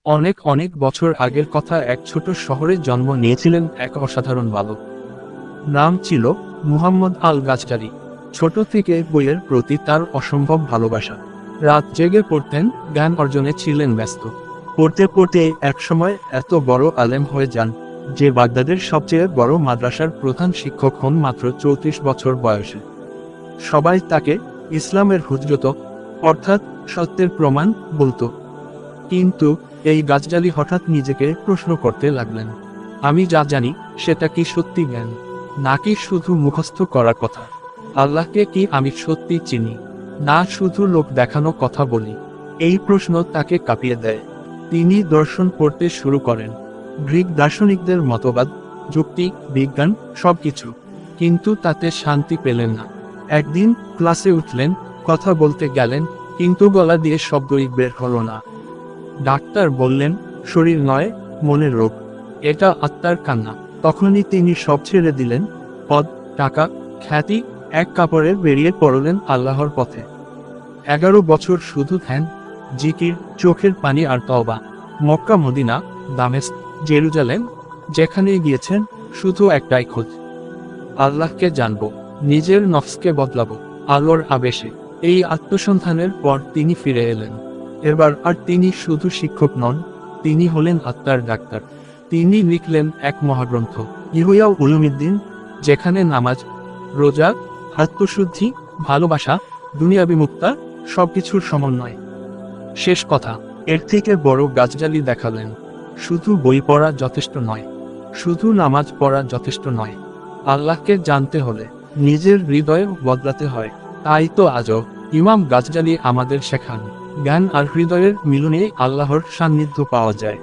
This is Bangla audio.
অনেক অনেক বছর আগের কথা, এক ছোট শহরে জন্ম নিয়েছিলেন এক অসাধারণ বালক। নাম ছিল মুহাম্মদ আল গাজজালি। ছোট থেকে বইয়ের প্রতি তার অসম্ভব ভালোবাসা। রাত জেগে পড়তেন, জ্ঞান অর্জনে ছিলেন ব্যস্ত। পড়তে পড়তে একসময় এত বড় আলেম হয়ে যান যে বাগদাদের সবচেয়ে বড় মাদ্রাসার প্রধান শিক্ষক হন মাত্র 34 বছর বয়সে। সবাই তাকে ইসলামের হুজরত, অর্থাৎ সত্যের প্রমাণ বলতো। কিন্তু এই গাজজালি হঠাৎ নিজেকে প্রশ্ন করতে লাগলেন, আমি যা জানি সেটা কি সত্যি জ্ঞান, নাকি শুধু মুখস্থ করা কথা? আল্লাহকে কি আমি সত্যি চিনি, না শুধু লোক দেখানো কথা বলি? এই প্রশ্ন তাকে কাঁপিয়ে দেয়। তিনি দর্শন পড়তে শুরু করেন, গ্রিক দার্শনিকদের মতবাদ, যুক্তি, বিজ্ঞান, সবকিছু। কিন্তু তাতে শান্তি পেলেন না। একদিন ক্লাসে উঠলেন, কথা বলতে গেলেন, কিন্তু গলা দিয়ে শব্দই বের হলো না। ডাক্তার বললেন, শরীর নয়, মনের রোগ, এটা আত্মার কান্না। তখনই তিনি সব ছেড়ে দিলেন, পদ, টাকা, খ্যাতি, এক কাপড়ে বেরিয়ে পড়লেন আল্লাহর পথে। 11 বছর শুধু ধ্যান, জিকির, চোখের পানি আর তওবা। মক্কা, মদিনা, দামেস্ক, জেরুজালেম, যেখানেই গিয়েছেন শুধু একটাই খোঁজ, আল্লাহকে জানবো, নিজের নফসকে বদলাবো আলোর আবেশে। এই আত্মসন্ধানের পর তিনি ফিরে এলেন। এবার আর তিনি শুধু শিক্ষক নন, তিনি হলেন আত্মার ডাক্তার। তিনি লিখলেন এক মহাগ্রন্থ, ইহয়া উলুমিদ্দিন, যেখানে নামাজ, রোজা, আত্মশুদ্ধি, ভালোবাসা, দুনিয়াবি মুক্তা, সবকিছুর সমন্বয়। শেষ কথা, এর থেকে বড় গাজজালি দেখালেন, শুধু বই পড়া যথেষ্ট নয়, শুধু নামাজ পড়া যথেষ্ট নয়। আল্লাহকে জানতে হলে নিজের হৃদয় বদলাতে হয়। তাই তো আজও ইমাম গাজজালি আমাদের শেখান, জ্ঞান আর হৃদয়ের মিলনে আল্লাহর সান্নিধ্য পাওয়া যায়।